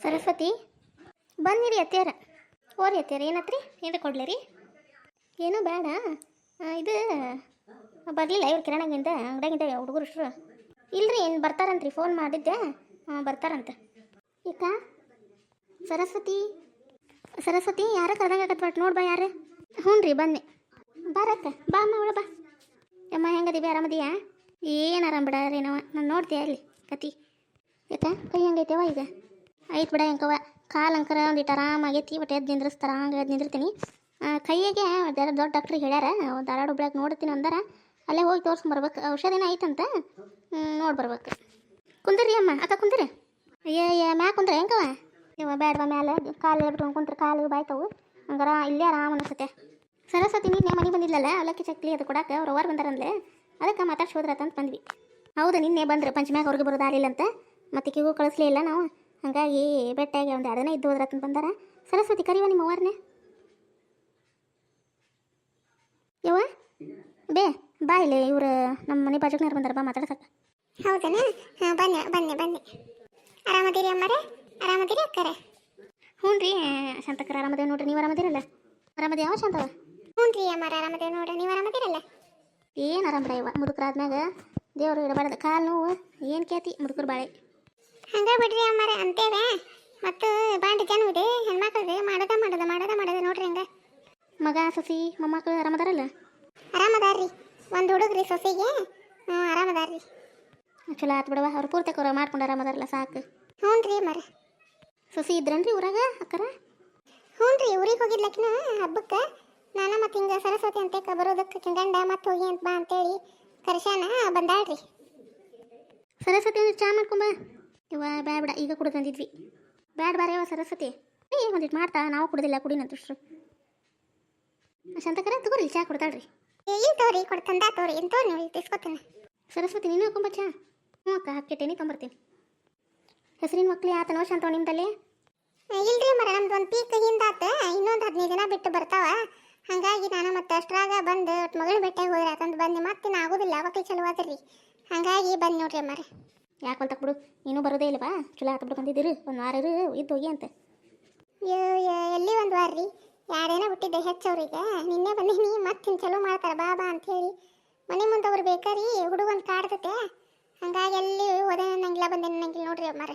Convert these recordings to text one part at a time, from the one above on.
ಸರಸ್ವತಿ ಬನ್ನಿರಿ ಅತ್ಯಾರ. ಓರಿ ಅತ್ಯಾರ ಏನತ್ರಿ? ಏನು ಕೊಡ್ಲಿ ರೀ? ಏನೂ ಬೇಡ. ಇದು ಬರಲಿಲ್ಲ ಇವ್ರು ಕಿರಾಣಗಿಂದ ಅಂಗಡಿಯಾಗಿಂದ ಹುಡುಗರು ಇಲ್ರಿ. ಏನು ಬರ್ತಾರಂತ್ರಿ, ಫೋನ್ ಮಾಡಿದ್ದೆ. ಬರ್ತಾರಂತ. ಈಕ ಸರಸ್ವತಿ ಸರಸ್ವತಿ ಯಾರ ಕರ್ದಂಗಾಗತ್ತೆ ಬಟ್ ನೋಡಿ ಬಾ ಯಾರು. ಹ್ಞೂ ರೀ ಬನ್ನಿ. ಬಾರಕ್ಕ ಬಾ ಅಮ್ಮ ಒಳ ಬಾ. ಅಮ್ಮ ಹೆಂಗದಿ? ಆರಾಮದಿಯಾ? ಏನು ಆರಾಮ ಬಿಡ್ರಿ ನಾನು ನೋಡ್ತೀಯ ಅಲ್ಲಿ ಕತಿ. ಯಾಕ ಕೈ ಹೆಂಗೈತೆವ ಈಗ? ಐತೆ ಬಿಡ ಹೆಂಗವ. ಕಾಲು ಅಂಕರ ಒಂದಿಟ್ಟು ಆರಾಮಾಗೈತಿ. ಬಟ್ ಎದ್ದು ನಿಂದ್ರಿಸ್ತಾರ, ಹಂಗೆ ಎದ್ದು ನಿಂದಿರ್ತೀನಿ. ಕೈಯಾಗೆ ದೊಡ್ಡ ಡಾಕ್ಟ್ರಿಗೆ ಹೇಳ್ಯಾರ, ಧಾರವಾಡ ಹುಬ್ಳ್ಯಾಗ ನೋಡ್ತೀನಿ ಅಂದಾರ. ಅಲ್ಲೇ ಹೋಗಿ ತೋರಿಸ್ಕೊಂಬರ್ಬೇಕು. ಔಷಧಿನ ಐತಂತ, ನೋಡಿ ಬರ್ಬೇಕು. ಕುಂದ್ರಿ ಅಮ್ಮ. ಅಕ್ಕ ಕುಂದ್ರಿ. ಅಯ್ಯ ಮ್ಯಾಗ ಕುಂದ್ರೆ ಹೆಂಗವ? ಇವ ಬೇಡವ ಮ್ಯಾಲೆ ಕಾಲು ಬಿಟ್ಕೊಂಡು ಕುಂತ್ರೆ ಕಾಲು ಬಾಯ್ತವು. ಹಂಗಾರ ಇಲ್ಲೇ ಆರಾಮ ಅನಿಸುತ್ತೆ. ಸರಸ್ವತಿ ನಿನ್ನೆ ಮನೆ ಬಂದಿದ್ಲಲ್ಲ ಅವಲಕ್ಕಿ ಚಕ್ಲಿ ಅದು ಕೊಡಕ್ಕೆ ಅವ್ರು ಅವ್ರು ಬಂದಾರಂದ್ಲೆ, ಅದಕ್ಕೆ ಮಾತಾಡ್ಸಿ ಹೋದ್ರತಂತ ಬಂದ್ವಿ. ಹೌದು ನಿನ್ನೆ ಬಂದ್ರೆ ಪಂಚಮ್ಯಾಗ ಅವ್ರಿಗೆ ಬರೋದಾಗಲಿಲ್ಲ ಅಂತ, ಮತ್ತೆ ಕಿಗೂ ಕಳಿಸ್ಲೇ ಇಲ್ಲ ನಾವು. ಹಾಗಾಗಿ ಬೆಟ್ಟಾಗಿ ಒಂದು ಎರಡನೇ ಇದ್ದು ಹೋದ್ರತಂತ ಬಂದಾರ. ಸರಸ್ವತಿ ಕರಿವ ನಿಮ್ಮ ಅವ್ರನ್ನೇ. ಯವ್ವ ಬೇ ಬಾ ಇಲ್ಲಿ, ಇವ್ರು ನಮ್ಮ ಮನೆ ಬಾಜುಕ್ನಾರು ಬಂದಾರ, ಬಾ ಮಾತಾಡ್ಸಕ್ಕೆ. ಹೌದನ? ಬನ್ನಿ ಬನ್ನಿ ಬನ್ನಿ. ಆರಾಮದಿರಿ ಅಮ್ಮರೆ? ಆರಾಮದಿರಿ ಅಕ್ಕರೆ? ಹ್ಞೂ ರೀ ಶಾಂತಕರ ಆರಾಮದೇವ್ ನೋಡ್ರಿ. ನೀವು ಆರಾಮದಿರಲ್ಲ? ಆರಾಮದೇ ಯಾವ ಶಾಂತವ? ಹ್ಞೂ ರೀ ಅಮ್ಮರ ಆರಾಮದೇವ್ ನೋಡ್ರಿ. ನೀವು ಆರಾಮದಿರಲ್ಲ? ಏನು ಆರಾಮ ಬಿಡ ಇವ. ಮುದುಕರಾದ್ಮ್ಯಾಗ ದೇವ್ರು ಇಡಬಾರ್ದು. ಕಾಲು ನೋವು ಏನು ಕೇತಿ ಮುದುಕರು ಬಾಳೆ. ಹಂಗೆ ಬಿಡ್ರಿ ಅಮ್ಮರೆ ಅಂತೇವೆ. ಮತ್ತು ಬಾಂಡ್ ಜನ ಇದೆ ಹೆಣ್ಮಕ್ಳು ಮಾಡದ ನೋಡ್ರಿ ಹಂಗೆ. ಮಗ ಸಸಿ ಮೊಮ್ಮಕ್ಕಳು ಆರಾಮದಾರಲ್ಲ? ಆರಾಮದಾರ್ರಿ. ಒಂದು ಹುಡುಗ್ರಿ ಸೊಸೆಗೆ. ಆರಾಮದಾರ್ರಿ. ಚಲೋ ಆತು ಬಿಡವ. ಅವ್ರು ಪೂರ್ತಿ ಅವ್ರು ಮಾಡ್ಕೊಂಡು ಆರಾಮದಾರಲ್ಲ ಸಾಕು. ಹ್ಞೂ ರೀ ಅಮ್ಮರೆ. ಸೊಸಿ ಇದ್ರನ್ರಿ ಊರಾಗ ಅಕ್ಕರ? ಹ್ಞೂ ರೀ ಊರಿಗೆ ಹೋಗಿದ್ಲಕ್ಕಿನ ಹಬ್ಬಕ್ಕೆ. ನಾನು ಮತ್ತು ಹಿಂಗೆ ಸರಸ್ವತಿ ಅಂತೇಕ ಬರೋದಕ್ಕೆ ಕಿಂಗಂಡ ಮತ್ತು ಹೋಗಿ ಅಂತ ಬಾ ಅಂತೇಳಿ ಕರ್ಶಾನ ಬಂದಾಳ್ರಿ. ಸರಸ್ವತಿ ಅಂದ್ರೆ ಚಾ ಮಾಡ್ಕೊಂಬ. ಇವ ಬೇಡ ಈಗ ಕುಡಿದು ತಂದಿದ್ವಿ. ಬ್ಯಾಡ ಬಾರ ಯಾವ ಸರಸ್ವತಿ. ಒಂದಿಟ್ಟು ಮಾಡ್ತಾ ನಾವು ಕುಡ್ದಿಲ್ಲ ಕುಡಿನಂತಷ್ಟು. ಶಾಂತಕರ ತಗೋರಿ ಚಾ ಕೊಡ್ತಾಳ್ರಿ. ಇಲ್ಲಿ ತೋರಿ ಕೊಡ್ತಂದ ತೋರಿ ಏನು ತೋರಿ ನೀವು ತಿಸ್ಕೊತೀನಿ. ಸರಸ್ವತಿ ನೀನು ಹಾಕೊಂಬ ಚಾ. ಹ್ಞೂ ಅಕ್ಕ ಹಾಕಿಟ್ಟೇನಿ ತೊಂಬರ್ತೀನಿ. ಹೆಸರಿನ ಮಕ್ಳು ಆತನೋ ಶಾಂತವ ನಿಮ್ದಲ್ಲಿ? ಇಲ್ರಿ ಮರ ನಮ್ದು ಒಂದು ಪೀಕ್ ಹಿಂದಾತ. ಇನ್ನೊಂದು 15 ದಿನ ಬಿಟ್ಟು ಬರ್ತಾವ. ಹಾಗಾಗಿ ನಾನು ಮತ್ತೆ ಅಷ್ಟ್ರಾಗ ಬಂದು ಮಗಳು ಬೆಟ್ಟಾಗಿ ಹೋದ್ರೆ ಯಾಕಂತ ಬಂದು ಮತ್ತೆ ಆಗೋದಿಲ್ಲ. ಅವಕ್ಕೆ ಚಲೋ ಆದ್ರಿ. ಹಾಗಾಗಿ ಬಂದು ನೋಡ್ರಿ ಅಮ್ಮಾರ. ಯಾಕಂತ ಬಿಡು, ನೀನು ಬರೋದೇ ಇಲ್ಲವಾ? ಚಲೋ ಆತ ಬಿಡು ಬಂದಿದ್ದೀರಿ. ಒಂದು ವಾರ ಇದ್ದು ಹೋಗಿ ಅಂತ. ಎಲ್ಲಿ ಒಂದು ವಾರ ರೀ? ಯಾರೇನೋ ಬಿಟ್ಟಿದ್ದೆ ಹೆಚ್ಚವ್ರಿಗೆ. ನಿನ್ನೆ ಬಂದೀನಿ. ಮತ್ತೆ ಚಲೋ ಮಾಡ್ತಾರೆ ಬಾಬಾ ಅಂಥೇಳಿ. ಮನೆ ಮುಂದೆ ಅವ್ರು ಬೇಕಾರಿ ಹುಡುಗಂದು ಕಾಡ್ತತೆ. ಹಾಗಾಗಿ ಎಲ್ಲಿ ಹೋದೆ ನಂಗಿಲ್ಲ ಬಂದೆ ನಂಗಿಲ್ಲ ನೋಡ್ರಿ ಅಮ್ಮಾರ.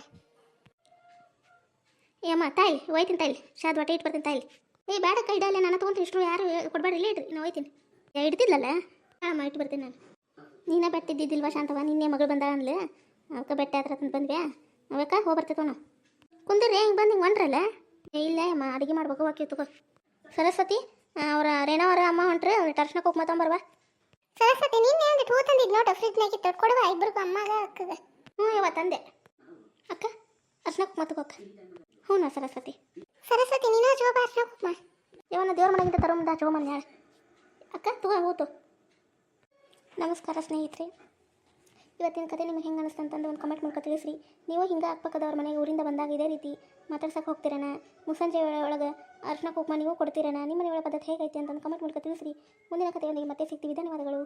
ಅಮ್ಮ ತಾಯಿಲಿ ಹೋಯ್ತೀನಿ ತಾಯಿಲಿ. ಶಾದ್ ಹೊಟ್ಟೆ ಇಟ್ಟು ಬರ್ತೀನಿ ತಾಯಿಲಿ. ಬೇಡ ಕೈ ಇಡಲ್ಲ, ನಾನು ತೊಗೊಂತೀನಿ. ಇಷ್ಟು ಯಾರು ಕೊಡಬೇಡ್ರಿ, ಇಲ್ಲೇ ಇಡ್ರಿ. ನಾನು ಹೋಯ್ತೀನಿ. ಇಡ್ತಿದ್ಲಲ್ಲ ಹಾಂ ಇಟ್ಟು ಬರ್ತೀನಿ ನಾನು. ನೀನೇ ಬೆಟ್ಟಿದ್ದಿದ್ದಿಲ್ವಾ ಶಾಂತವ? ನಿನ್ನೆ ಮಗಳು ಬಂದ ಅಂದ್ಲೆ, ಅವಕ್ಕೆ ಬೆಟ್ಟ ಹತ್ರ ತಂದು ಬಂದ್ವ್ಯಾ. ಅವಕ್ಕ ಹೋಗ್ಬರ್ತೇವೆ ನಾವು. ಕುಂದ್ರಿ ಹಿಂಗೆ ಬಂದು ಹಿಂಗೆ ಹೊಂಟ್ರಲ್ಲ. ಇಲ್ಲ ಅಮ್ಮ ಅಡುಗೆ ಮಾಡ್ಬೇಕು ಹೋಗಿ ತಗೋ. ಸರಸ್ವತಿ ಅವ್ರ ರೇಣವರ ಅಮ್ಮ ಹೊಂಟ್ರೆ ಅವ್ರು ಅರ್ಶಿನ ಕುಂಕುಮ ತೊಗೊಂಬರ್ವಾ. ಸರಸ್ವತಿ ನಿನ್ನೆ ಅಂದಿಟ್ಟು ಹೂ ತಂದಿದ್ದು ನೋಡು ಫ್ರಿಜ್ನಾಗ ಇಟ್ಟು ಕೊಡುವ ಇಬ್ಬರಿಗೂ ಅಮ್ಮಗೆ ಅಕ್ಕಗೆ. ಹ್ಞೂ ಇವ ತಂದೆ ಅಕ್ಕ. ಅರ್ಶಿನ ಕುಂಕುಮ ತಗೋಕ್ಕ. ಹ್ಞೂ ಸರಸ್ವತಿ. ಸರಸ್ವತಿ ನೀನು ಜೋಬ ಅರ್ಶಿನ ಕುಂಕುಮ ಇವನ್ನ ದೇವ್ರ ಮನೆಗಿಂತ ತರೋಮಂದ ಚೋಮನ್ ಯಾರು ಅಕ್ಕ ತಗೋ ಹೂತು. ನಮಸ್ಕಾರ ಸ್ನೇಹಿತರೆ. ಇವತ್ತಿನ ಕತೆ ನಿಮ್ಗೆ ಹೆಂಗೆ ಅನಿಸ್ತಂತಂದು ಒಂದು ಕಮೆಂಟ್ ಮಾಡ್ಕೊ ತಿಳಿಸ್ರಿ. ನೀವು ಹಿಂಗೆ ಅಕ್ಕಪಕ್ಕದವ್ರ ಮನೆಗೆ ಊರಿಂದ ಬಂದಾಗ ಇದೇ ರೀತಿ ಮಾತಾಡ್ಸಕ್ಕೆ ಹೋಗ್ತೀರನ, ಮುಸ್ಸಂಜೆ ಒಳಗೆ ಅರ್ಶಿನ ಕುಂಕುಮ ನೀವು ಕೊಡ್ತೀರನ, ನಿಮ್ಮ ಮನೆ ಒಳಗೆ ಪದ್ಧತಿ ಹೇಗೈತಿ ಅಂತಂದು ಕಮೆಂಟ್ ಮಾಡ್ಕೊ ತಿಳಿಸ್ರಿ. ಮುಂದಿನ ಕಥೆಯೊಂದಿಗೆ ಮತ್ತೆ ಸಿಗ್ತೀವಿ. ಧನ್ಯವಾದಗಳು.